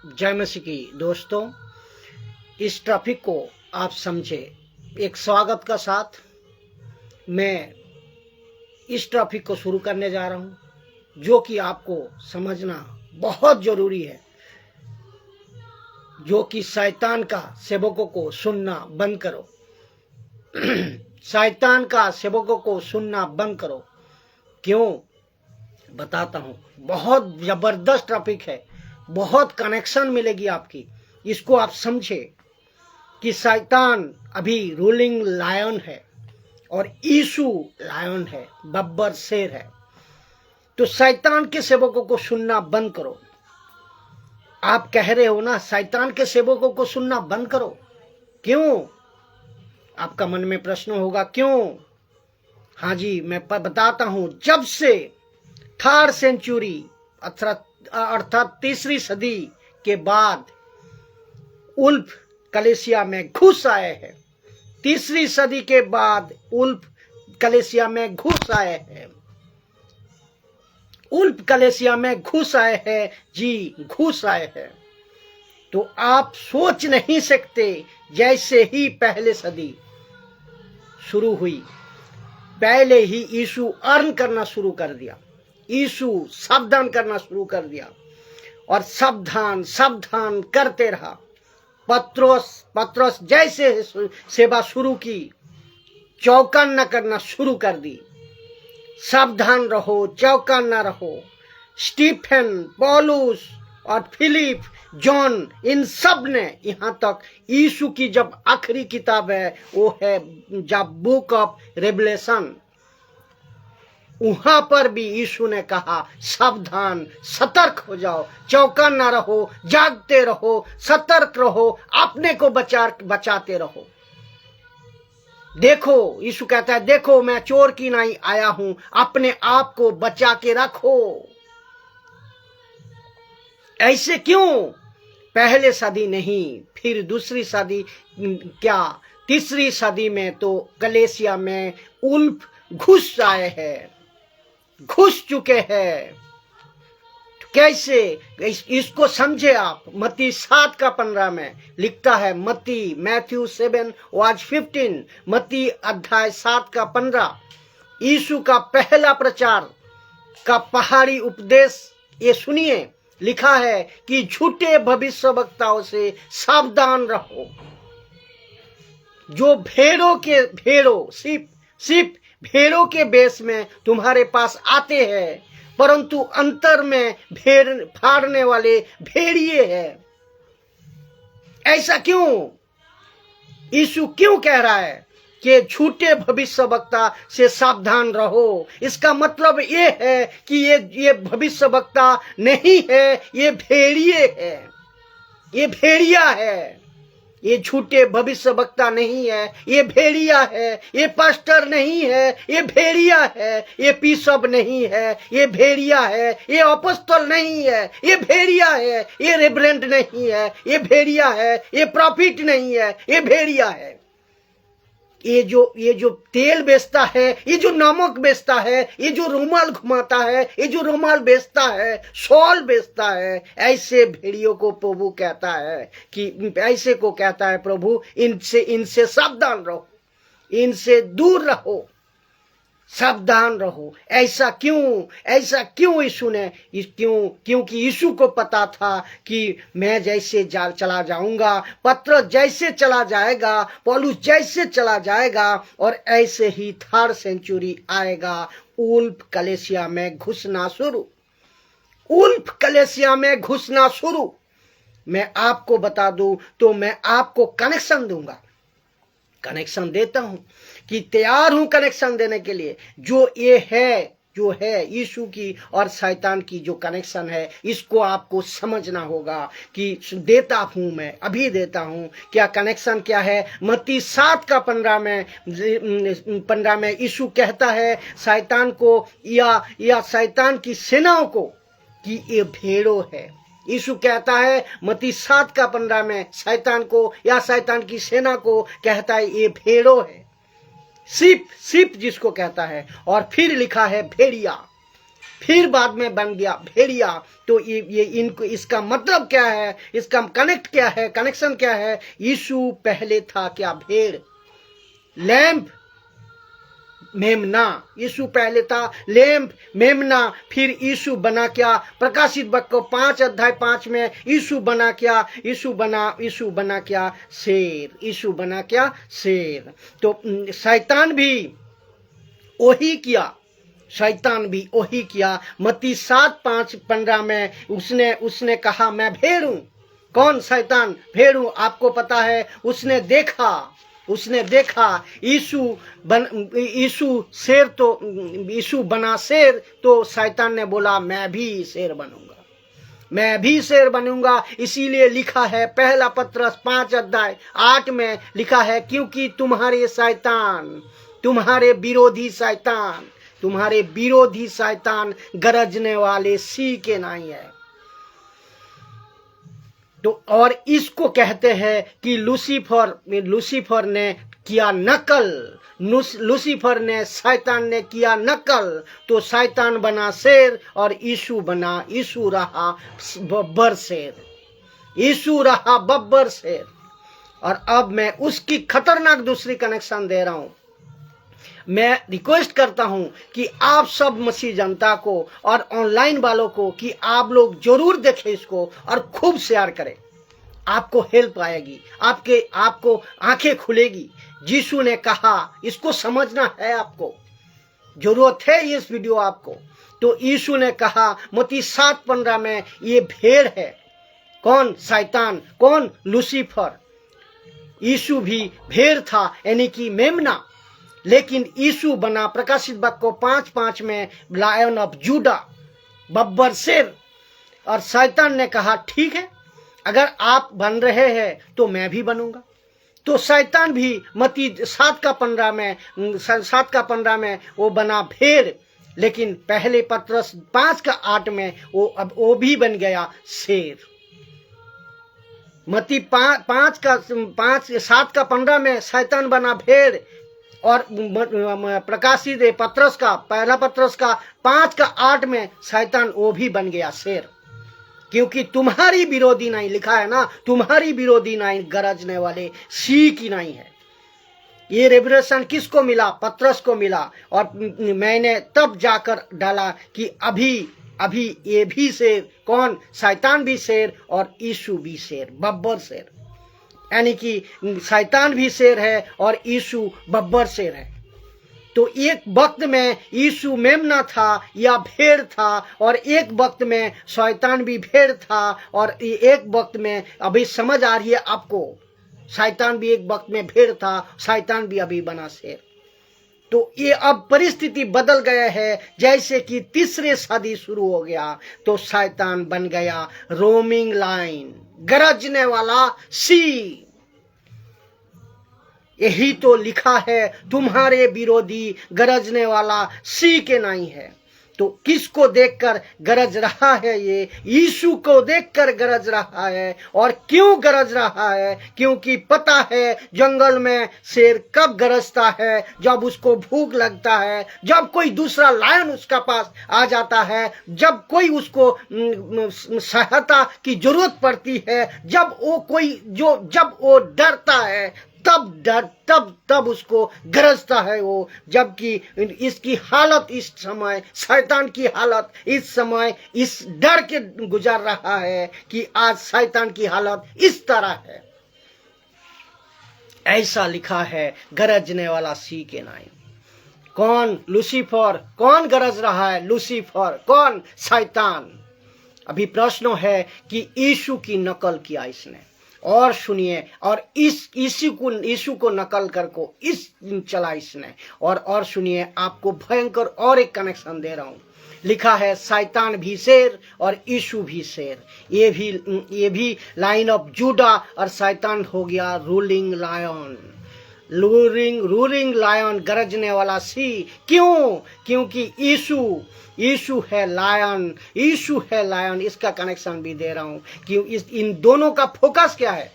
जय मसीह की दोस्तों, इस टॉपिक को आप समझे एक स्वागत का साथ मैं इस टॉपिक को शुरू करने जा रहा हूं, जो कि आपको समझना बहुत जरूरी है, जो कि शैतान का सेवकों को सुनना बंद करो। शैतान का सेवकों को सुनना बंद करो। क्यों बताता हूं। बहुत जबरदस्त टॉपिक है, बहुत कनेक्शन मिलेगी आपकी। इसको आप समझे कि शैतान अभी रूलिंग लायन है और यीशु लायन है, बब्बर शेर है। तो शैतान के सेवकों को सुनना बंद करो। आप कह रहे हो ना, शैतान के सेवकों को सुनना बंद करो। क्यों? आपका मन में प्रश्न होगा, क्यों? हाँ जी, मैं बताता हूं। जब से 3rd सेंचुरी अर्थात 3री सदी के बाद उल्फ कलेसिया में घुस आए हैं। 3री सदी के बाद उल्फ कलेसिया में घुस आए हैं। उल्फ कलेसिया में घुस आए हैं। जी, घुस आए हैं। तो आप सोच नहीं सकते, जैसे ही पहले सदी शुरू हुई, पहले ही यीशु अर्न करना शुरू कर दिया। यीशु सावधान करना शुरू कर दिया और सावधान करते रहा। पत्रोस जैसे सेवा शुरू की, चौकन न करना शुरू कर दी। सावधान रहो, चौकन न रहो। स्टीफन, पौलुस और फिलिप, जॉन, इन सब ने, यहां तक यीशु की जब आखिरी किताब है, वो है जब बुक ऑफ रेवलेशन, वहां पर भी यीशु ने कहा सावधान, सतर्क हो जाओ, चौकन ना रहो, जागते रहो, सतर्क रहो, अपने को बचाते रहो। देखो, यीशु कहता है, देखो मैं चोर की नहीं आया हूं, अपने आप को बचा के रखो। ऐसे क्यों? पहले सदी नहीं, फिर दूसरी सदी, क्या 3री सदी में तो कलेसिया में उल्फ घुस आए हैं, घुस चुके हैं। तो कैसे? इसको समझे आप। मत्ती 7:15 में लिखता है, मैथ्यू 7:15, मत्ती अध्याय 7:15, यीशु का पहला प्रचार का पहाड़ी उपदेश। ये सुनिए, लिखा है कि झूठे भविष्यवक्ताओं से सावधान रहो, जो सिर्फ भेड़ों के बेस में तुम्हारे पास आते हैं, परंतु अंतर में भेड़ फाड़ने वाले भेड़िए हैं। ऐसा क्यों? यीशु क्यों कह रहा है कि झूठे भविष्यवक्ता से सावधान रहो? इसका मतलब ये है कि ये भविष्यवक्ता नहीं है, ये भेड़िए है, ये भेड़िया है। ये झूठे भविष्यवक्ता नहीं है, ये भेड़िया है। ये पास्टर नहीं है, ये भेड़िया है। ये बिशप नहीं है, ये भेड़िया है। ये अपोस्तल नहीं है, ये भेड़िया है। ये रेवरेंड नहीं है, ये भेड़िया है। ये प्रॉफिट नहीं है, ये भेड़िया है। ये जो तेल बेचता है, ये जो नमक बेचता है, ये जो रुमाल घुमाता है, ये जो रुमाल बेचता है, शॉल बेचता है, ऐसे भेड़ियों को प्रभु कहता है कि ऐसे को कहता है प्रभु, इनसे सावधान रहो, इनसे दूर रहो, सावधान रहो। ऐसा क्यों यीशु ने? क्योंकि यीशु को पता था कि मैं जैसे चला जाऊंगा, पत्रस जैसे चला जाएगा, पौलुस जैसे चला जाएगा, और ऐसे ही 3rd सेंचुरी आएगा। उल्फ कलेसिया में घुसना शुरू। मैं आपको बता दूं तो मैं आपको कनेक्शन दूंगा, कनेक्शन देता हूं कि तैयार हूं कनेक्शन देने के लिए। जो है यीशु की और शैतान की जो कनेक्शन है, इसको आपको समझना होगा कि देता हूं, मैं अभी देता हूं। क्या कनेक्शन क्या है? मत्ती 7:15 में यीशु कहता है शैतान को या शैतान की सेनाओं को कि ये भेड़ों है। यीशु कहता है मत्ती 7:15 में शैतान को या शैतान की सेना को कहता है ये भेड़ों है, सिप जिसको कहता है। और फिर लिखा है भेड़िया। फिर बाद में बन गया भेड़िया। तो ये इनको इसका मतलब क्या है, इसका कनेक्ट क्या है, कनेक्शन क्या है? यीशु पहले था क्या? भेड़, लैम्प, मेमना। यीशु पहले था लैम्प, मेमना। फिर यीशु बना क्या? प्रकाशित वाक्य 5:5 में यीशु बना क्या? यीशु बना क्या? शेर। यीशु बना क्या? शेर। तो शैतान भी वही किया, शैतान भी वही किया। मत्ती 7:5-15 में उसने कहा मैं भेड़ हूं। कौन? शैतान भेड़ हूं। आपको पता है उसने देखा यीशु शेर, तो यीशु बना शेर, तो शैतान ने बोला मैं भी शेर बनूंगा। इसीलिए लिखा है पहला पत्रस 5:8 में लिखा है, क्योंकि तुम्हारे विरोधी शैतान गरजने वाले सी के नहीं है। तो और इसको कहते हैं कि लूसीफर ने किया नकल, शैतान ने किया नकल। तो शैतान बना शेर और यीशु रहा बब्बर शेर। और अब मैं उसकी खतरनाक दूसरी कनेक्शन दे रहा हूं। मैं रिक्वेस्ट करता हूं कि आप सब मसीह जनता को और ऑनलाइन वालों को कि आप लोग जरूर देखें इसको और खूब शेयर करें। आपको हेल्प आएगी, आपको आंखें खुलेगी। यीशु ने कहा, इसको समझना है, आपको जरूरत है इस वीडियो आपको। तो यीशु ने कहा मत्ती 7:15 में ये भेड़ है। कौन? शैतान। कौन? लूसीफर। यीशु भी भेड़ था, यानी कि मेमना। लेकिन यीशु बना प्रकाशित वाक्य 5:5 में लायन ऑफ जूडा, बब्बर शेर। और शैतान ने कहा ठीक है, अगर आप बन रहे हैं तो मैं भी बनूंगा। तो शैतान भी मत्ती 7:15 में वो बना भेड़। लेकिन पहले पत्रस 5:8 में वो भी बन गया शेर। मत्ती 7:15 में शैतान बना भेड़। और प्रकाशित पत्रस का पहला पत्रस का 5:8 में शैतान वो भी बन गया शेर। क्योंकि तुम्हारी विरोधी नहीं, लिखा है ना, तुम्हारी विरोधी नहीं गरजने वाले सी की नहीं है। ये रेवलेशन किसको मिला? पत्रस को मिला। और मैंने तब जाकर डाला कि अभी ये भी शेर। कौन? शैतान भी शेर और यीशु भी शेर, बब्बर शेर। यानी कि शैतान भी शेर है और यीशु बब्बर शेर है। तो एक वक्त में यीशु मेमना था या भेड़ था, और एक वक्त में शैतान भी भेड़ था, और एक वक्त में अभी समझ आ रही है आपको, शैतान भी एक वक्त में भेड़ था, शैतान भी अभी बना शेर। तो ये अब परिस्थिति बदल गया है। जैसे कि तीसरे सदी शुरू हो गया तो शैतान बन गया रोमिंग लायन, गरजने वाला सी। यही तो लिखा है, तुम्हारे विरोधी गरजने वाला सी के नहीं है। तो किसको देखकर गरज रहा है? ये यीशु को देखकर गरज रहा है। और क्यों गरज रहा है? क्योंकि पता है जंगल में शेर कब गरजता है? जब उसको भूख लगता है, जब कोई दूसरा लायन उसका पास आ जाता है, जब कोई उसको सहायता की जरूरत पड़ती है, जब वो डरता है, तब उसको गरजता है वो। जबकि इसकी हालत इस समय, शैतान की हालत इस समय इस डर के गुजर रहा है कि आज शैतान की हालत इस तरह है। ऐसा लिखा है, गरजने वाला सी के नहीं। कौन? लूसीफर। कौन गरज रहा है? लूसीफर। कौन? शैतान। अभी प्रश्न है कि यीशु की नकल किया इसने। और सुनिए, और इस यीशु को नकल कर को इस चला इसने। और सुनिए, आपको भयंकर और एक कनेक्शन दे रहा हूं। लिखा है शैतान भी शेर और यीशु भी शेर। ये भी लाइन ऑफ जूडा, और शैतान हो गया रूलिंग लायन, गरजने वाला सी। क्यों? क्योंकि यीशु है लायन। इसका कनेक्शन भी दे रहा हूं कि इन दोनों का फोकस क्या है।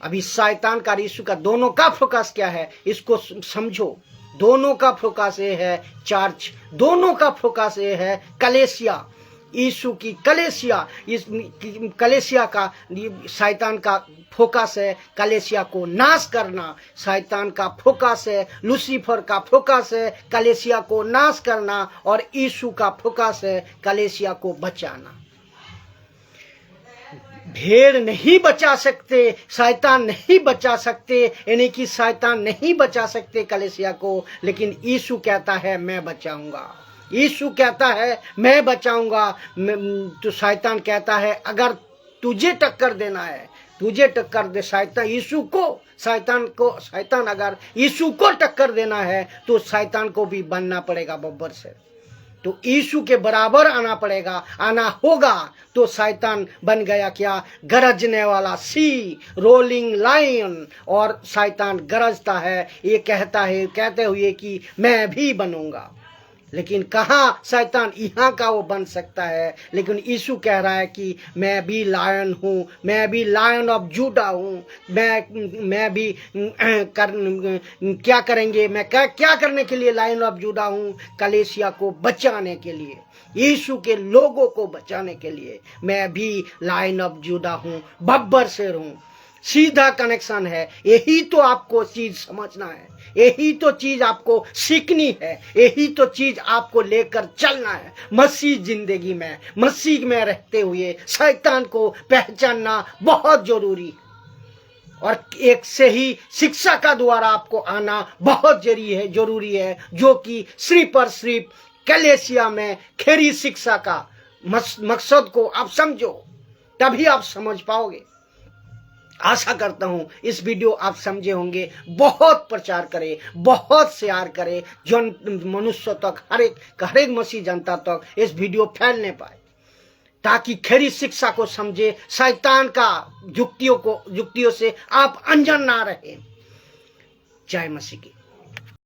अभी शैतान का यीशु का दोनों का फोकस क्या है, इसको समझो। दोनों का फोकस ये है चर्च, दोनों का फोकस ये है कलेसिया, यीशु की कलेसिया। इस कलेसिया का शैतान का फोकस है कलेसिया को नाश करना, शैतान का फोकस है, लूसीफर का फोकस है कलेसिया को नाश करना, और यीशु का फोकस है कलेसिया को बचाना। भेड़ नहीं बचा सकते, शैतान नहीं बचा सकते, यानी कि शैतान नहीं बचा सकते कलेसिया को, लेकिन यीशु कहता है मैं बचाऊंगा। यीशु कहता है मैं बचाऊंगा। तो शैतान कहता है अगर तुझे टक्कर देना है, तुझे टक्कर दे शैतान यीशु को, शैतान अगर यीशु को टक्कर देना है तो शैतान को भी बनना पड़ेगा बब्बर से, तो यीशु के बराबर आना पड़ेगा, आना होगा। तो शैतान बन गया क्या? गरजने वाला सी, रोलिंग लायन। और शैतान गरजता है, ये कहता है, कहते हुए कि मैं भी बनूंगा। लेकिन कहाँ शैतान यहाँ का वो बन सकता है, लेकिन यीशु कह रहा है कि मैं भी लायन हूँ, मैं भी लायन ऑफ जूडा हूँ। मैं भी क्या करेंगे, मैं क्या करने के लिए लायन ऑफ जूडा हूँ? कलेसिया को बचाने के लिए, यीशु के लोगों को बचाने के लिए मैं भी लायन ऑफ जूडा हूँ, बब्बर शेर हूँ। सीधा कनेक्शन है। यही तो आपको चीज समझना है, यही तो चीज आपको सीखनी है, यही तो चीज आपको लेकर चलना है मसीह जिंदगी में। मसीह में रहते हुए शैतान को पहचानना बहुत जरूरी है, और एक से ही शिक्षा का द्वारा आपको आना बहुत जरूरी है, जो कि सिर्फ और सिर्फ कलेसिया में खरी शिक्षा का मकसद को आप समझो, तभी आप समझ पाओगे। आशा करता हूं इस वीडियो आप समझे होंगे। बहुत प्रचार करें, बहुत शेयर करें, जन मनुष्य तक, हर एक मसीह जनता तक इस वीडियो फैलने पाए, ताकि खरी शिक्षा को समझे, शैतान का युक्तियों से आप अनजान ना रहे। जय मसीह की।